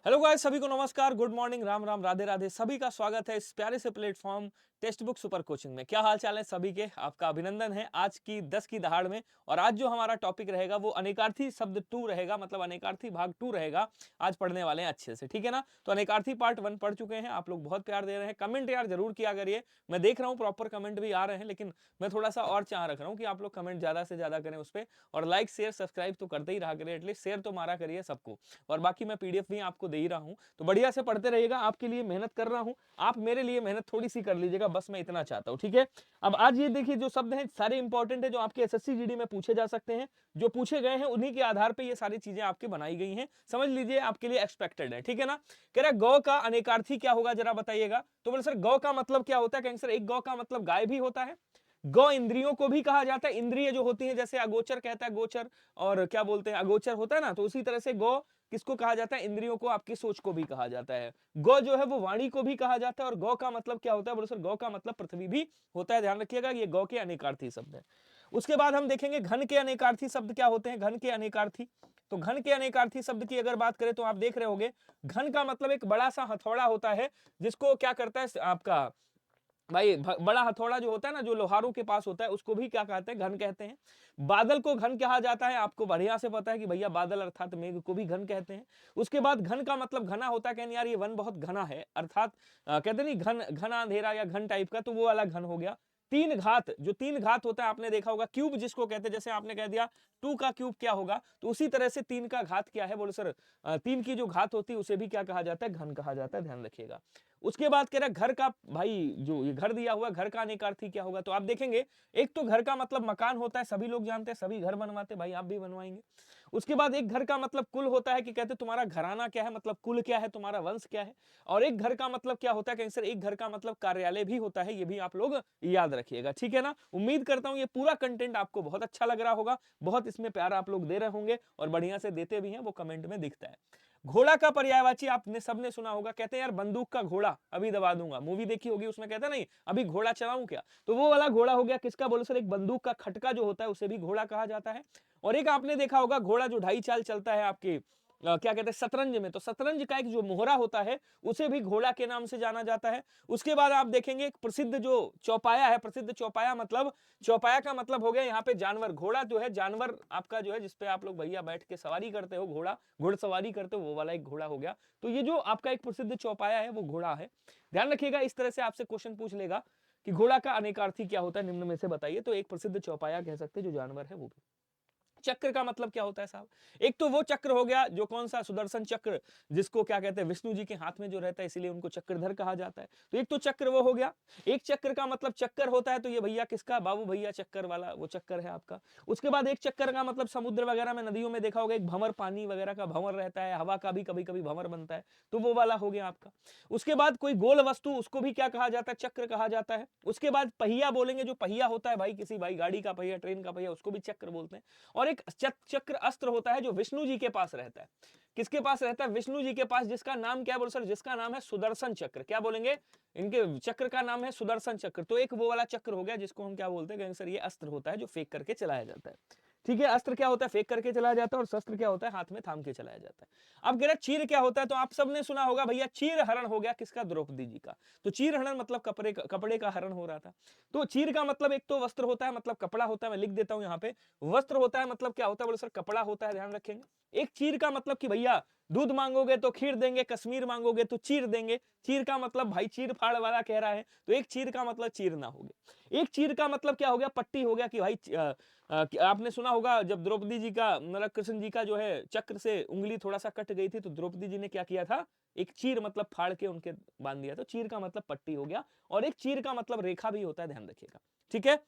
Hello guys, सभी को नमस्कार, गुड मॉर्निंग, राम राम, राधे राधे। सभी का स्वागत है इस प्यारे से platform text book super coaching में। क्या हाल चाल है सभी के? आपका अभिनंदन है आज की 10 की दहाड़ में। और आज जो हमारा टॉपिक रहेगा वो अनेकार्थी शब्द 2 रहेगा, मतलब अनेकार्थी भाग 2 रहेगा। आज पढ़ने वाले हैं अच्छे से, ठीक है ना? तो अनेकार्थी पार्ट 1 पढ़ चुके हैं, आप लोग बहुत प्यार दे रहे हैं। कमेंट यार जरूर किया करिए, मैं देख रहा हूँ प्रॉपर कमेंट भी आ रहे हैं, लेकिन मैं थोड़ा सा और चाह रख रहा हूँ कि आप लोग कमेंट ज्यादा से ज्यादा करें उस पर। और लाइक शेयर सब्सक्राइब तो करते ही रहा करिए, एटलीस्ट शेयर तो मारा करिए सबको। और बाकी मैं पीडीएफ भी आपको दे ही रहा हूँ, तो बढ़िया से पढ़ते रहिएगा। आपके लिए मेहनत कर रहा हूं, आप मेरे लिए मेहनत थोड़ी सी कर लीजिएगा, बस मैं इतना चाहता हूं, ठीक है? अब आज ये देखिए, जो शब्द हैं सारे इंपॉर्टेंट है, जो आपके एसएससी जीडी में पूछे जा सकते हैं, जो पूछे गए हैं उन्हीं के आधार पे ये सारी चीजें आपकी बनाई गई हैं। समझ लीजिए, आपके लिए एक्सपेक्टेड है, ठीक है ना? कह रहा गौ का अनेकार्थी क्या होगा, जरा बताइएगा। तो बोले सर गौ का मतलब क्या होता है? कहेंगे सर एक गौ का मतलब गाय भी होता है। गौ इंद्रियों को भी कहा जाता है, इंद्रिय जो होती है, जैसे अगोचर कहता है गोचर, और क्या बोलते हैं अगोचर होता है ना, तो उसी तरह से गौ किसको कहा जाता है? इंद्रियों को, आपकी सोच को भी कहा जाता है। गौ जो है वो वाणी को भी कहा जाता है। और गौ का मतलब क्या होता है? बोलो सर गौ का मतलब पृथ्वी भी होता है। ध्यान रखिएगा, ये गौ के अनेकार्थी शब्द है। उसके बाद हम देखेंगे घन के अनेकार्थी शब्द क्या होते हैं। घन के अनेकार्थी, तो घन के अनेकार्थी शब्द की अगर बात करें तो आप देख रहे होंगे, घन का मतलब एक बड़ा सा हथौड़ा होता है, जिसको क्या करता है आपका भाई, बड़ा हथौड़ा जो होता है ना, जो लोहारों के पास होता है, उसको भी क्या कहते हैं? घन कहते हैं। बादल को घन कहा जाता है, आपको बढ़िया से पता है कि भैया बादल अर्थात मेघ को भी घन कहते हैं। उसके बाद घन का मतलब घना होता है, कहने यार ये वन बहुत घना है, अर्थात कहते नहीं घन घना अंधेरा या घन टाइप का, तो वो वाला घन हो गया। तीन घात, जो तीन घात होता है आपने देखा होगा, क्यूब जिसको कहते हैं, जैसे आपने कह दिया 2 का क्यूब क्या होगा, तो उसी तरह से 3 का घात क्या है? बोलो सर 3 की जो घात होती है उसे भी क्या कहा जाता है? घन कहा जाता है, ध्यान रखिएगा। उसके बाद कह रहा है घर का, भाई जो ये घर दिया हुआ, घर का अनेकार्थी क्या होगा? तो आप देखेंगे, एक तो घर का मतलब मकान होता है, सभी लोग जानते हैं, सभी घर बनवाते हैं, भाई आप भी बनवाएंगे। उसके बाद एक घर का मतलब कुल होता है, कि कहते तुम्हारा घराना क्या है, मतलब कुल क्या है, तुम्हारा वंश क्या है। और एक घर का मतलब क्या होता है? कहीं सर एक घर का मतलब कार्यालय भी होता है, ये भी आप लोग याद रखिएगा, ठीक है ना? उम्मीद करता हूं ये पूरा कंटेंट आपको बहुत अच्छा लग रहा होगा, बहुत इसमें प्यार आप लोग दे रहे होंगे, और बढ़िया से देते भी हैं, वो कमेंट में दिखता है। घोड़ा का पर्यायवाची आपने सबने सुना होगा, कहते हैं यार बंदूक का घोड़ा अभी दबा दूंगा, मूवी देखी होगी, उसमें कहता नहीं अभी घोड़ा चलाऊं क्या, तो वो वाला घोड़ा हो गया किसका? बोलो सर एक बंदूक का खटका जो होता है उसे भी घोड़ा कहा जाता है। और एक आपने देखा होगा घोड़ा जो ढाई चाल चलता है आपके क्या कहते हैं शतरंज में, तो शतरंज का एक जो मोहरा होता है उसे भी घोड़ा के नाम से जाना जाता है। उसके बाद आप देखेंगे एक प्रसिद्ध जो चौपाया है, प्रसिद्ध चौपाया मतलब, चौपाया का मतलब हो गया यहाँ पे जानवर। घोड़ा जो है जानवर आपका जो है, जिसपे आप लोग भैया बैठ के सवारी करते हो, घोड़ा घुड़सवारी करते हो, वो वाला एक घोड़ा हो गया। तो ये जो आपका एक प्रसिद्ध चौपाया है वो घोड़ा है। ध्यान रखिएगा, इस तरह से आपसे क्वेश्चन पूछ लेगा कि घोड़ा का अनेकार्थी क्या होता है, निम्न में से बताइए। तो एक प्रसिद्ध चौपाया कह सकते हैं, जो जानवर है वो भी। चक्र का मतलब क्या होता है साहब? एक तो वो चक्र हो गया जो कौन सा, सुदर्शन चक्र, जिसको क्या कहते हैं विष्णु जी के हाथ में जो रहता है, इसीलिए उनको चक्रधर कहा जाता है। तो एक तो चक्र वो हो गया। एक चक्र का मतलब चक्कर होता है, तो ये भैया किसका? बाबू भैया चक्कर वाला वो चक्कर है आपका। उसके बाद एक चक्कर का मतलब समुद्र वगैरह में, नदियों में देखा होगा, एक भंवर, पानी वगैरह का भंवर रहता है, हवा का भी कभी कभी भंवर बनता है, तो वो वाला हो गया आपका। उसके बाद कोई गोल वस्तु, उसको भी क्या कहा जाता है? चक्र कहा जाता है। उसके बाद पहिया बोलेंगे, जो पहिया होता है भाई, किसी भाई गाड़ी का पहिया, ट्रेन का पहिया, उसको भी चक्र बोलते हैं। और एक चक्र अस्त्र होता है, जो विष्णु जी के पास रहता है। किसके पास रहता है? विष्णु जी के पास, जिसका नाम क्या बोलो सर? जिसका नाम है सुदर्शन चक्र। क्या बोलेंगे? इनके चक्र का नाम है सुदर्शन चक्र। तो एक वो वाला चक्र हो गया, जिसको हम क्या बोलते हैं सर? ये अस्त्र होता है जो फेंक करके चलाया जाता है, ठीक है? अस्त्र क्या होता है? फेंक करके चलाया जाता है। और शस्त्र क्या होता है? हाथ में थाम के चलाया जाता है। अब कह रहा चीर क्या होता है? तो आप सबने सुना होगा भैया, चीर हरण हो गया किसका? द्रौपदी जी का। तो चीर हरण मतलब कपड़े का हरण हो रहा था। तो चीर का मतलब एक तो वस्त्र होता है, मतलब कपड़ा होता है, मैं लिख देता हूं यहाँ पे। वस्त्र होता है मतलब क्या होता है? बोले सर कपड़ा होता है, ध्यान रखेंगे। एक चीर का मतलब कि भैया दूध मांगोगे तो खीर देंगे, कश्मीर मांगोगे तो चीर देंगे। चीर का मतलब भाई चीर फाड़ वाला कह रहा है, तो एक चीर का मतलब चीरना हो गया। एक चीर का मतलब क्या हो गया? पट्टी हो गया, कि भाई आपने सुना होगा जब द्रौपदी जी का, मतलब कृष्ण जी का जो है चक्र से उंगली थोड़ा सा कट गई थी, तो द्रौपदी जी ने क्या किया था? एक चीर मतलब फाड़ के उनके बांध दिया। तो चीर का मतलब पट्टी हो गया। और एक चीर का मतलब रेखा भी होता है, ध्यान रखिएगा, ठीक है?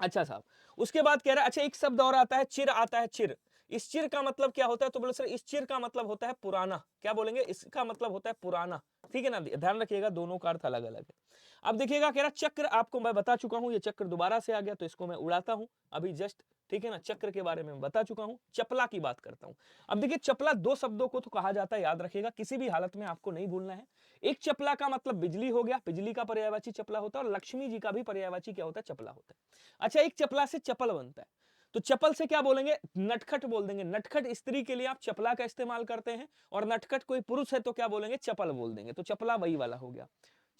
अच्छा साहब, उसके बाद कह रहा है, अच्छा एक शब्द और आता है, चिर आता है, चिर। इस चिर का मतलब क्या होता है? तो बोलो सर इस चिर का मतलब होता है पुराना। क्या बोलेंगे? इसका मतलब होता है पुराना, ठीक है ना? ध्यान रखिएगा, दोनों का अर्थ अलग अलग है। अब देखिएगा, कह रहा चक्र, आपको मैं बता चुका हूं, ये चक्र दोबारा से आ गया, तो इसको मैं उड़ाता हूं अभी जस्ट, ठीक है ना? चक्र के बारे में बता चुका हूं, चपला की बात करता हूं। अब देखिए, चपला दो शब्दों को तो कहा जाता है, याद रखिएगा, किसी भी हालत में आपको नहीं भूलना है। एक चपला का मतलब बिजली हो गया, बिजली का पर्यायवाची चपला होता है। और लक्ष्मी जी का भी पर्यायवाची क्या होता है? चपला होता है। अच्छा, एक चपला से चपल बनता है। तो चपल से क्या बोलेंगे, नटखट बोल देंगे। नटखट स्त्री के लिए आप चपला का इस्तेमाल करते हैं, और नटखट कोई पुरुष है तो क्या बोलेंगे, चपल बोल देंगे। तो चपला वही वाला हो गया।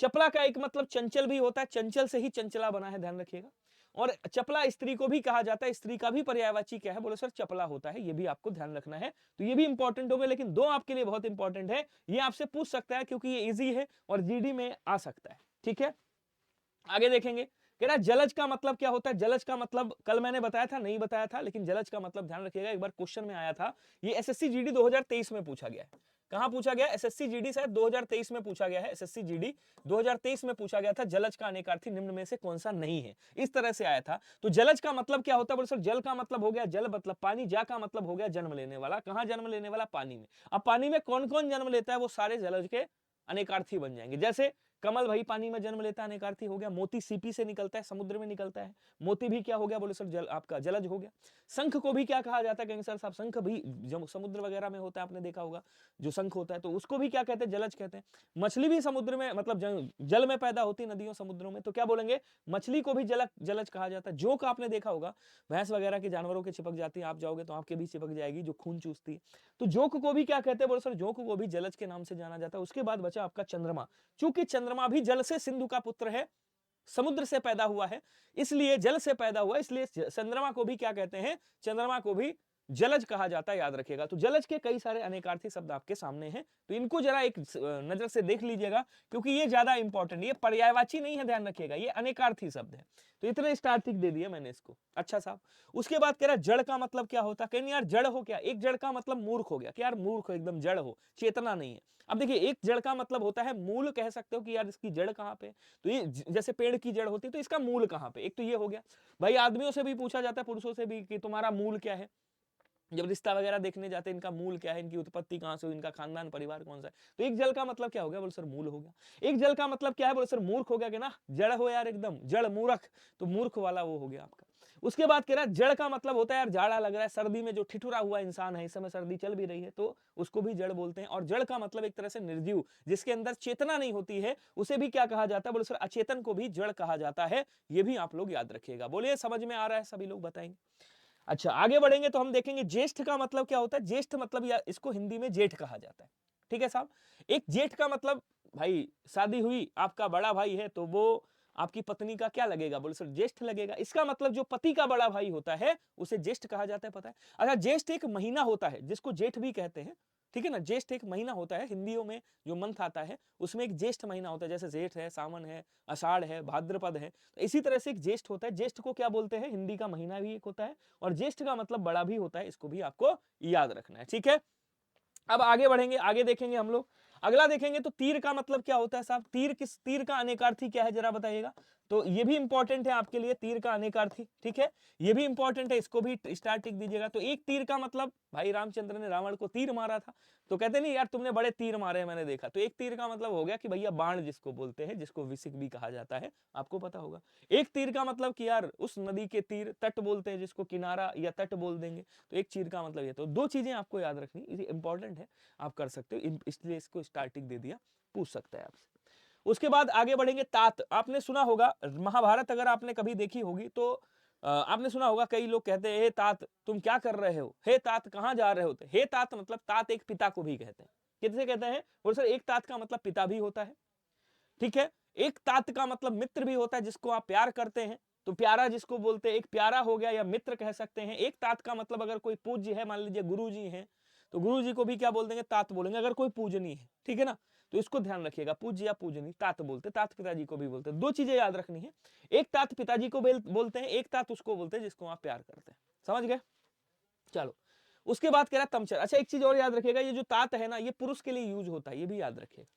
चपला का एक मतलब चंचल भी होता है, चंचल से ही चंचला बना है, ध्यान रखिएगा। और चपला स्त्री को भी कहा जाता है, स्त्री का भी पर्यायवाची क्या है, बोले सर चपला होता है, ये भी आपको ध्यान रखना है। तो ये भी इंपॉर्टेंट हो गए, लेकिन दो आपके लिए बहुत इंपॉर्टेंट है, ये आपसे पूछ सकता है क्योंकि ये इजी है और जीडी में आ सकता है, ठीक है। आगे देखेंगे, कह रहा है जलज का मतलब क्या होता है। जलज का मतलब कल मैंने बताया था, नहीं बताया था, लेकिन जलज का मतलब ध्यान रखिएगा, एक बार क्वेश्चन में आया था, ये एसएससी जीडी 2023 में पूछा गया है। कहां पूछा गया, एसएससी जीडी शायद 2023 में पूछा गया है। एसएससी जीडी 2023 में पूछा गया था, जलज का अनेकार्थी निम्न में से कौन सा नहीं है, इस तरह से आया था। तो जलज का मतलब क्या होता है, बोले सर जल का मतलब हो गया, जल मतलब पानी, जा का मतलब हो गया जन्म लेने वाला। कहां जन्म लेने वाला, पानी में। अब पानी में कौन कौन जन्म लेता है, वो सारे जलज के अनेकार्थी बन जाएंगे। जैसे कमल भाई पानी में जन्म लेता है, अनेकार्थी हो गया। मोती सीपी से निकलता है, समुद्र में निकलता है, मोती भी क्या हो गया, बोले सर जल आपका जलज हो गया। शंख को भी क्या कहा जाता है, कहेंगे सर साहब शंख भी समुद्र वगैरह में होता है, आपने देखा होगा जो शंख होता है, तो उसको भी क्या कहते हैं, जलज कहते हैं। मछली भी समुद्र में मतलब जल में पैदा होती है, नदियों समुद्रों में, तो क्या बोलेंगे, मछली को भी जलज कहा जाता है। जोक आपने देखा होगा, भैंस वगैरह के जानवरों के चिपक जाती है, आप जाओगे तो आपके भी चिपक जाएगी, जो खून चूसती है। तो जोक को भी क्या कहते हैं, बोले सर जोक को भी जलज के नाम से जाना जाता है। उसके बाद बचा आपका चंद्रमा। चूंकि चंद्रमा भी जल से सिंधु का पुत्र है, समुद्र से पैदा हुआ है, इसलिए जल से पैदा हुआ, इसलिए चंद्रमा को भी क्या कहते हैं, चंद्रमा को भी जलज कहा जाता है, याद रखिएगा। तो जलज के कई सारे अनेकार्थी शब्द आपके सामने हैं, तो इनको जरा एक नजर से देख लीजिएगा, क्योंकि ये ज्यादा इंपॉर्टेंट, ये पर्यायवाची नहीं है, ध्यान रखिएगा, ये अनेकार्थी शब्द है। तो इतने स्टार्टिंग दे दिया मैंने इसको, अच्छा साहब। उसके बाद कह रहा जड़ का मतलब क्या होता है, कहीं यार जड़ हो क्या, एक जड़ का मतलब मूर्ख हो गया, कि यार मूर्ख हो, एकदम जड़ हो, चेतना नहीं है। अब देखिए एक जड़ का मतलब होता है मूल, कह सकते हो कि यार इसकी जड़ कहां पे, तो ये जैसे पेड़ की जड़ होती है, तो इसका मूल कहां पे, एक तो ये हो गया। भाई आदमियों से भी पूछा जाता है, पुरुषों से भी, कि तुम्हारा मूल क्या है, जब रिश्ता वगैरह देखने जाते हैं, इनका मूल क्या है, इनकी उत्पत्ति कहां से हुई, इनका खानदान परिवार कौन सा है। तो एक जल का मतलब क्या हो गया, बोले सर मूल हो गया। एक जल का मतलब क्या है, बोले सर मूर्ख हो गया, कि ना जड़ हो यार, एकदम जड़ मूर्ख, तो मूर्ख वाला वो हो गया आपका। उसके बाद कह रहा है जड़ का मतलब होता है यार जाड़ा लग रहा है, सर्दी में जो ठिठुरा हुआ इंसान है, इस समय सर्दी चल भी रही है, तो उसको भी जड़ बोलते हैं। और जड़ का मतलब एक तरह से निर्जीव, जिसके अंदर चेतना नहीं होती है, उसे भी क्या कहा जाता है, बोले सर अचेतन को भी जड़ कहा जाता है। ये भी आप लोग याद रखिएगा। बोलिए समझ में आ रहा है, सभी लोग बताएंगे। अच्छा आगे बढ़ेंगे तो हम देखेंगे ज्येष्ठ का मतलब क्या होता है। ज्येष्ठ मतलब या इसको हिंदी में जेठ कहा जाता है, ठीक है साहब। एक जेठ का मतलब, भाई शादी हुई, आपका बड़ा भाई है, तो वो आपकी पत्नी का क्या लगेगा, बोले सर ज्येष्ठ लगेगा। इसका मतलब जो पति का बड़ा भाई होता है उसे ज्येष्ठ कहा जाता है, पता है। अच्छा ज्येष्ठ एक महीना होता है जिसको जेठ भी कहते हैं, ठीक है ना। ज्येष्ठ एक महीना होता है, हिंदियों में जो मंथ आता है उसमें एक ज्येष्ठ महीना होता है, जैसे जेठ है, सावन है, आषाढ़ है, भाद्रपद है, तो इसी तरह से एक ज्येष्ठ होता है। ज्येष्ठ को क्या बोलते हैं, हिंदी का महीना भी एक होता है, और ज्येष्ठ का मतलब बड़ा भी होता है, इसको भी आपको याद रखना है, ठीक है। अब आगे बढ़ेंगे, आगे देखेंगे हम लोग। अगला देखेंगे तो तीर का मतलब क्या होता है साहब, तीर का अनेकार्थी क्या है जरा बताइएगा। तो ये भी इंपॉर्टेंट है आपके लिए, तीर का अनेकार्थी, ठीक है, ये भी इंपॉर्टेंट है, इसको भी स्टार टिक दीजिएगा। तो एक तीर का मतलब, भाई रामचंद्र ने रावण को तीर मारा था, तो कहते नहीं यार तुमने बड़े तीर मारे हैं, मैंने देखा। तो एक तीर का मतलब हो गया कि भैया बाण जिसको बोलते हैं, जिसको विसिक भी कहा जाता है, आपको पता होगा। एक तीर का मतलब कि यार उस नदी के तीर, तट बोलते हैं जिसको, किनारा या तट बोल देंगे। तो एक तीर का मतलब ये। तो दो चीजें आपको याद रखनी, इंपॉर्टेंट है, आप कर सकते हो, इसलिए इसको स्टार्टिंग दे दिया, पूछ सकता है आपसे। उसके बाद आगे बढ़ेंगे, तात। आपने सुना होगा महाभारत, अगर आपने कभी देखी होगी तो आपने सुना होगा, कई लोग कहते हैं हे तात तुम क्या कर रहे हो, हे तात कहां जा रहे हो। हे तात मतलब, तात एक पिता को भी कहते हैं। किसे कहते हैं, बोले सर एक तात का मतलब पिता भी होता है, ठीक है। एक तात का मतलब मित्र भी होता है, जिसको आप प्यार करते हैं, तो प्यारा जिसको बोलते हैं, एक प्यारा हो गया, या मित्र कह सकते हैं। एक तात का मतलब अगर कोई पूज्य है, मान लीजिए गुरु जी हैं, तो गुरु जी को भी क्या बोल देंगे, तात बोलेंगे, अगर कोई पूजनी है, ठीक है ना। तो इसको ध्यान रखिएगा, पूज्य या पूजनी तात बोलते, तात पिताजी को भी बोलते हैं। दो चीजें याद रखनी है, एक तात पिताजी को बोलते हैं, एक तात उसको बोलते हैं जिसको आप प्यार करते हैं, समझ गए। चलो उसके बाद कह रहा तमचर। अच्छा एक चीज और याद रखिएगा, ये जो तात है ना, ये पुरुष के लिए यूज होता है, ये भी याद रखिएगा।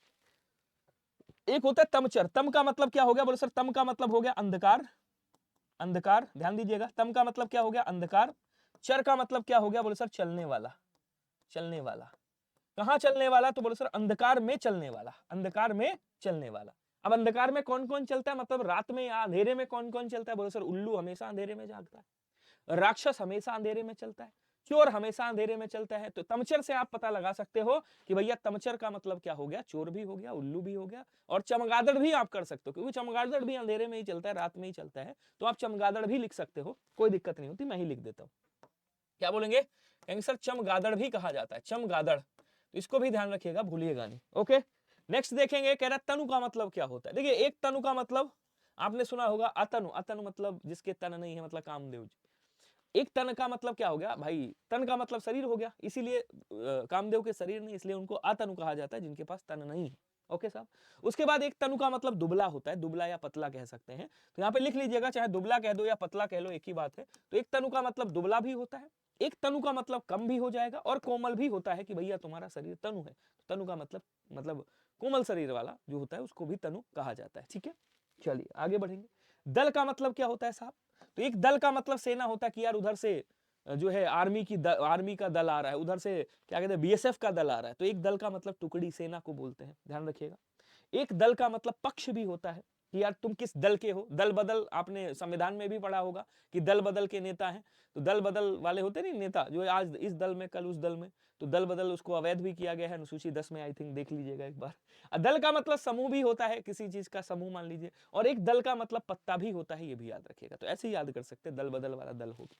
एक होता है तमचर। तम का मतलब क्या हो गया, बोले सर तम का मतलब हो गया अंधकार, अंधकार, ध्यान दीजिएगा। तम का मतलब क्या हो गया, अंधकार। चर का मतलब क्या हो गया, बोले सर चलने वाला, चलने वाला। कहां चलने वाला, तो बोले सर अंधकार में चलने वाला, अंधकार में चलने वाला। अब अंधकार में कौन कौन चलता है, मतलब रात में या अंधेरे में कौन कौन चलता है, बोले सर उल्लू हमेशा अंधेरे में जागता है, राक्षस हमेशा अंधेरे में चलता है, चोर हमेशा अंधेरे में चलता है। तो तमचर से आप पता लगा सकते हो कि भैया तमचर का मतलब क्या हो गया, चोर भी हो गया, उल्लू भी हो गया, और चमगादड़ भी आप कर सकते हो, क्योंकि चमगादड़ भी अंधेरे में ही चलता है, रात में ही चलता है, तो आप चमगादड़ भी लिख सकते हो, कोई दिक्कत नहीं होती, मैं ही लिख देता हूं। क्या बोलेंगे, कहेंगे सर चमगादड़ भी कहा जाता है, चमगादड़, तो इसको भी ध्यान रखिएगा, भूलिएगा नहीं। ओके, नेक्स्ट देखेंगे, कह रहा तनु का मतलब क्या होता है। देखिए एक तनु का मतलब आपने सुना होगा अतनु, अतनु मतलब जिसके तन नहीं है, मतलब कामदेव जी। एक तन का मतलब क्या हो गया भाई, तन का मतलब शरीर हो गया, इसीलिए कामदेव के शरीर नहीं, इसलिए उनको अतनु कहा जाता है, जिनके पास तन नहीं है। ओके साहब, उसके बाद एक तनु का मतलब दुबला होता है, दुबला या पतला कह सकते हैं, तो यहाँ पे लिख लीजिएगा, चाहे दुबला कह दो या पतला कह लो, एक ही बात है। तो एक तनु का मतलब दुबला भी होता है, एक तनु का मतलब कम भी हो जाएगा, और कोमल भी होता है कि भैया तुम्हारा शरीर तनु है, तो तनु का मतलब कोमल शरीर वाला जो होता है उसको भी तनु कहा जाता है। ठीक है, चलिए आगे बढ़ेंगे। दल का मतलब क्या होता है साहब, तो एक दल का मतलब सेना होता है कि यार उधर से जो है आर्मी का दल आ रहा है, उधर से क्या कहते हैं बीएसएफ का दल आ रहा है, तो एक दल का मतलब टुकड़ी, सेना को बोलते हैं, ध्यान रखिएगा। एक दल का मतलब पक्ष भी होता है कि यार तुम किस दल के हो, दल बदल आपने संविधान में भी पढ़ा होगा कि दल बदल के नेता हैं, तो दल बदल वाले होते नहीं नेता, जो आज इस दल में कल उस दल में, तो दल बदल उसको अवैध भी किया गया है, अनुसूची 10 में आई थिंक, देख लीजिएगा एक बार। दल का मतलब समूह भी होता है, किसी चीज का समूह मान लीजिए, और एक दल का मतलब पत्ता भी होता है, ये भी याद रखिएगा, तो ऐसे ही याद कर सकते हैं, दल बदल वाला दल होगी।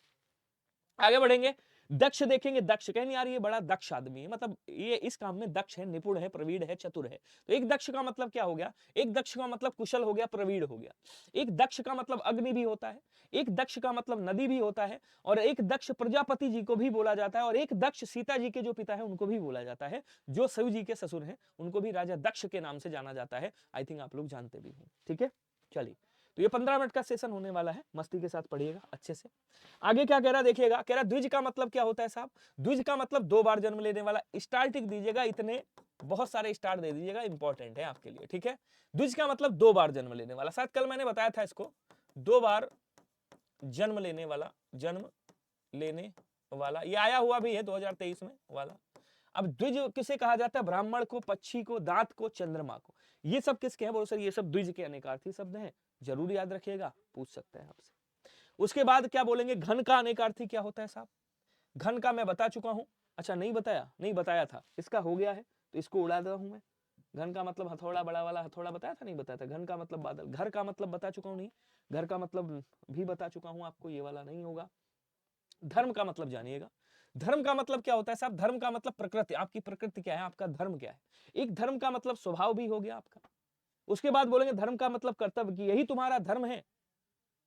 आगे बढ़ेंगे, दक्ष देखेंगे, दक्ष कहें यार ये बड़ा दक्ष आदमी है, मतलब ये इस काम में दक्ष है, निपुण है, प्रवीण है, चतुर है, तो एक दक्ष का मतलब क्या हो गया, एक दक्ष का मतलब कुशल हो गया, प्रवीण हो गया। एक दक्ष का मतलब अग्नि भी होता है, एक दक्ष का मतलब नदी भी होता है, और एक दक्ष प्रजापति जी को भी बोला जाता है, और एक दक्ष सीता जी के जो पिता है उनको भी बोला जाता है, जो शिव जी के ससुर हैं उनको भी राजा दक्ष के नाम से जाना जाता है, आई थिंक आप लोग जानते भी हैं। ठीक है, चलिए, तो ये 15 मिनट का सेशन होने वाला है, मस्ती के साथ पढ़िएगा अच्छे से। आगे क्या कह रहा देखिएगा, कह रहा द्विज का मतलब क्या होता है साहब, द्विज का मतलब 2 बार जन्म लेने वाला। स्टार टिक दीजिएगा, इतने बहुत सारे स्टार दे दीजिएगा, इंपॉर्टेंट है आपके लिए। ठीक है, द्विज का मतलब 2 बार जन्म लेने वाला, शायद कल मैंने बताया था इसको, 2 बार जन्म लेने वाला, जन्म लेने वाला, ये आया हुआ भी है 2023 में वाला। अब द्विज किसे कहा जाता है, ब्राह्मण को, पक्षी को, दांत को, चंद्रमा को, ये सब किसके हैं बोलो सर, ये सब द्विज के अनेकार्थी शब्द हैं, जरूर याद रखिएगा, पूछ सकते हैं आपसे। उसके बाद क्या बोलेंगे, घन का अनेकार्थी क्या होता है साहब, घन का मैं बता चुका हूं, अच्छा नहीं बताया, नहीं बताया था, इसका हो गया है तो इसको उड़ा दे रहा हूं मैं। घन का मतलब हथौड़ा, बड़ा वाला हथौड़ा बताया था, नहीं बताया था। घन का मतलब बादल, घर का मतलब बता चुका हूं, नहीं, घर का मतलब भी बता चुका हूं आपको, ये वाला नहीं होगा। धर्म का मतलब जानिएगा, धर्म का मतलब क्या होता है साहब, धर्म का मतलब प्रकृति, आपकी प्रकृति क्या है, आपका धर्म क्या है। एक धर्म का मतलब स्वभाव भी हो गया आपका। उसके बाद बोलेंगे धर्म का मतलब कर्तव्य, की यही तुम्हारा धर्म है,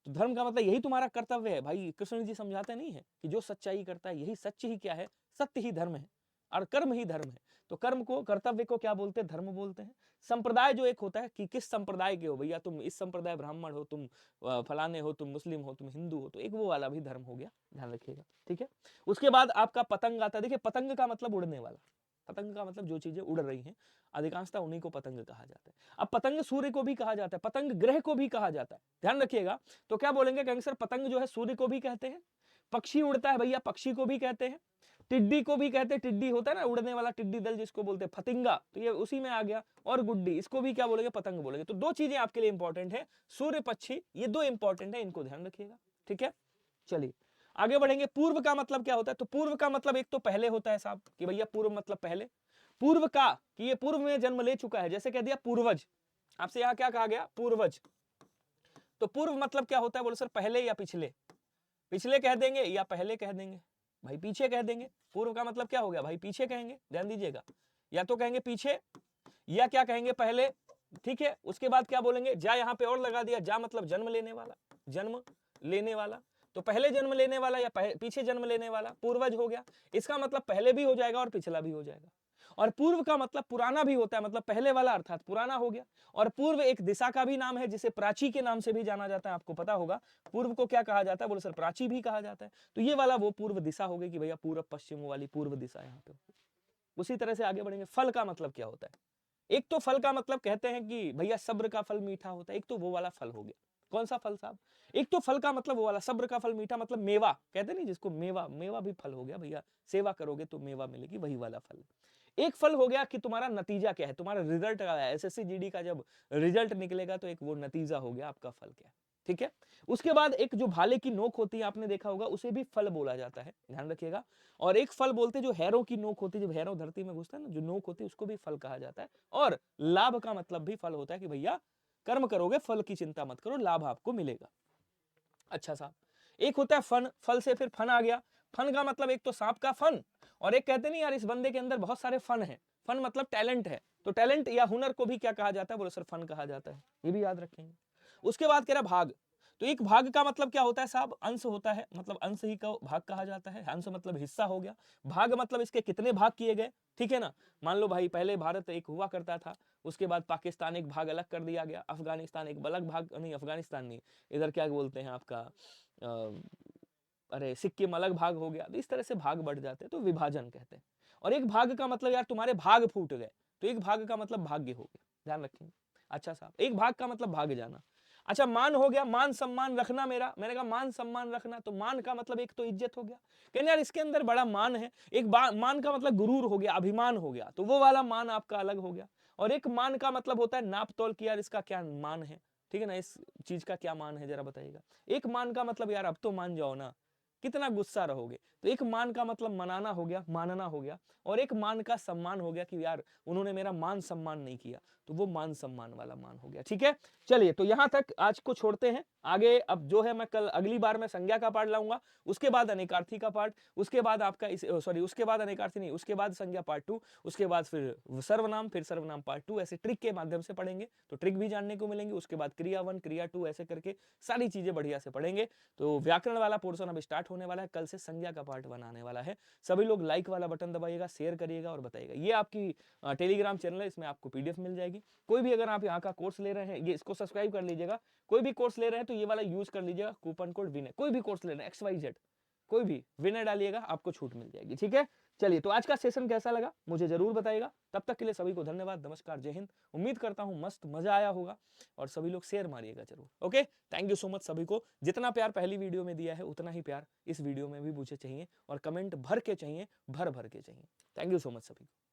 तो धर्म का मतलब यही तुम्हारा कर्तव्य है। भाई कृष्ण जी समझाते नहीं है कि जो सच्चाई करता है यही सच्च ही क्या है, सत्य ही धर्म है, और कर्म ही धर्म है। तो कर्म को, कर्तव्य को क्या बोलते हैं, धर्म बोलते हैं। संप्रदाय जो एक होता है कि किस संप्रदाय के हो, भैया तुम इस संप्रदाय ब्राह्मण हो, तुम फलाने हो, तुम मुस्लिम हो, तुम हिंदू हो, तो एक वो वाला भी धर्म हो गया, ध्यान रखिएगा। ठीक है, उसके बाद आपका पतंग आता है। देखिए पतंग का मतलब उड़ने वाला, पतंग का मतलब जो चीजें उड़ रही हैं, अधिकांशतः उन्हीं को पतंग कहा जाता है। अब पतंग सूर्य को भी कहा जाता है, पतंग ग्रह को भी कहा जाता है, ध्यान रखिएगा। तो क्या बोलेंगे, कहेंगे सर पतंग जो है सूर्य को भी कहते हैं, पक्षी उड़ता है भैया पक्षी को भी कहते हैं, टिड्डी को भी कहते हैं, टिड्डी होता है ना उड़ने वाला, टिड्डी दल जिसको बोलते हैं, फतिंगा, तो ये उसी में आ गया। और गुड्डी, इसको भी क्या बोलेंगे, पतंग बोलेंगे। तो 2 चीजें आपके लिए इंपॉर्टेंट है, सूर्य पक्षी, ये 2 इंपॉर्टेंट है, इनको ध्यान रखिएगा। ठीक है, चलिए आगे बढ़ेंगे। पूर्व का मतलब क्या होता है, तो पूर्व का मतलब एक तो पहले होता है साहब, कि भैया पूर्व मतलब पहले, पूर्व का कि ये पूर्व में जन्म ले चुका है, जैसे कह दिया पूर्वज, आपसे यहां क्या कहा गया, पूर्वज। तो पूर्व मतलब क्या होता है बोलो सर, पहले या पिछले, पिछले कह देंगे या पहले कह देंगे, भाई पीछे कह देंगे। पूर्व का मतलब क्या हो गया भाई, पीछे कहेंगे, ध्यान दीजिएगा, या तो कहेंगे पीछे या क्या कहेंगे, पहले। ठीक है, उसके बाद क्या बोलेंगे, जा यहां पे और लगा दिया, जा मतलब जन्म लेने वाला, जन्म लेने वाला। तो पहले जन्म लेने वाला या पीछे जन्म लेने वाला, पूर्वज हो गया। इसका मतलब पहले भी हो जाएगा और पिछला भी हो जाएगा। और पूर्व का मतलब पुराना भी होता है, मतलब पहले वाला अर्थात पुराना हो गया। और पूर्व एक दिशा का भी नाम है, जिसे प्राची के नाम से भी जाना जाता है, आपको पता होगा। पूर्व को क्या कहा जाता है बोलो सर, प्राची भी कहा जाता है। तो ये वाला वो पूर्व दिशा हो गई कि भैया पूर्व पश्चिम वाली पूर्व दिशा यहाँ पे। उसी तरह से आगे बढ़ेंगे। फल का मतलब क्या होता है, एक तो फल का मतलब कहते हैं कि भैया सब्र का फल मीठा होता है, एक तो वो वाला फल हो गया। कौन सा फल साहब, एक तो फल का मतलब वो वाला, सब्र का फल मीठा मतलब मेवा कहते नहीं जिसको, मेवा, मेवा भी फल हो गया भैया, सेवा करोगे तो मेवा मिलेगी, वही वाला फल। एक फल हो गया कि तुम्हारा नतीजा क्या है, तुम्हारा रिजल्ट क्या है, एसएससी जीडी का जब रिजल्ट निकलेगा तो एक वो नतीजा हो गया आपका फल क्या है। ठीक है। उसके बाद एक जो भाले की नोक होती है, आपने देखा होगा, उसे भी फल बोला जाता है, ध्यान रखिएगा। और एक फल बोलते जो हैरों की नोक होती है, जब हैरों धरती में घुसता है ना, जो नोक होती है उसको भी फल कहा जाता है। और लाभ का मतलब भी फल होता है कि भैया कर्म करोगे फल की चिंता मत करो, लाभ आपको मिलेगा। अच्छा साहब, एक होता है फन, फल से फिर फन आ गया। फन का मतलब एक तो सांप का फन, और एक कहते नहीं यार इस बंदे के अंदर बहुत सारे फन है। फन मतलब टैलेंट है, तो टैलेंट या हुनर को भी क्या कहा जाता है, बोलो सर फन कहा जाता है, ये भी याद रखेंगे। उसके बाद कह रहा भाग, तो एक भाग का मतलब क्या होता है साहब, अंश होता है, मतलब अंश ही का भाग कहा जाता है। अंश मतलब हिस्सा हो गया। भाग मतलब इसके कितने भाग किए गए, ठीक है ना। मान लो भाई पहले भारत एक हुआ करता था, उसके बाद पाकिस्तान एक भाग अलग कर दिया गया, अफगानिस्तान एक अलग भाग, नहीं अफगानिस्तान नहीं, इधर क्या बोलते हैं आपका अरे सिक्किम अलग भाग हो गया। तो इस तरह से भाग बढ़ जाते हैं, तो विभाजन कहते हैं। और एक भाग का मतलब यार तुम्हारे भाग फूट गए, तो एक भाग का मतलब भाग्य हो गया, ध्यान रखेंगे। अच्छा साहब, एक भाग का मतलब भाग जाना। अच्छा मान हो गया, मान सम्मान रखना मेरा, मैंने कहा मान सम्मान रखना, तो मान का मतलब एक तो इज्जत हो गया, कहने यार इसके अंदर बड़ा मान है। एक मान का मतलब गुरूर हो गया, अभिमान हो गया, तो वो वाला मान आपका अलग हो गया। और एक मान का मतलब होता है नाप तोल की, यार इसका क्या मान है, ठीक है ना, इस चीज का क्या मान है जरा बताइएगा। एक मान का मतलब यार अब तो मान जाओ ना, कितना गुस्सा रहोगे। तो एक मान का मतलब मनाना हो गया, मानना हो गया। और एक मान का सम्मान हो गया कि यार उन्होंने मेरा मान सम्मान नहीं किया, तो वो मान सम्मान वाला मान हो गया, ठीक है। चलिए, तो यहां तक आज को छोड़ते हैं। आगे अब जो है मैं कल अगली बार मैं संज्ञा का पार्ट लाऊंगा, उसके बाद अनेकार्थी का पार्ट, उसके बाद आपका सॉरी उसके बाद अनेकार्थी नहीं, उसके बाद संज्ञा पार्ट 2, उसके बाद फिर सर्वनाम, फिर सर्वनाम पार्ट 2, ऐसे ट्रिक के माध्यम से पढ़ेंगे, तो ट्रिक भी जानने को मिलेंगे। उसके बाद क्रिया 1 क्रिया 2 ऐसे करके सारी चीजें बढ़िया से पढ़ेंगे। तो व्याकरण वाला पोर्शन अब स्टार्ट होने वाला है, कल से संज्ञा का पार्ट बनाने वाला है। सभी लोग लाइक वाला बटन दबाइएगा, शेयर करिएगा और बताइएगा। ये आपकी टेलीग्राम चैनल है, इसमें आपको पीडीएफ मिल जाएगी। कोई भी अगर आप यहाँ का कोर्स ले रहे हैं, ये इसको सब्सक्राइब कर लीजिएगा। कोई भी कोर्स ले रहे हैं तो ये वाला यूज कर लीजिएगा, कूपन कोड विनय। कोई भी कोर्स ले रहे हैं XYZ, कोई भी विनय डालिएगा, आपको छूट मिल जाएगी, ठीक है। चलिए, तो आज का सेशन कैसा लगा मुझे जरूर बताइएगा। तब तक के लिए सभी को धन्यवाद, नमस्कार, जय हिंद। उम्मीद करता हूं मस्त मजा आया होगा, और सभी लोग शेयर मारिएगा जरूर। Okay, thank you so much सभी को। जितना प्यार पहली वीडियो में दिया है उतना ही प्यार इस वीडियो में भी मुझे चाहिए, और कमेंट भर के चाहिए, भर भर के चाहिए। थैंक यू सो मच सभी को।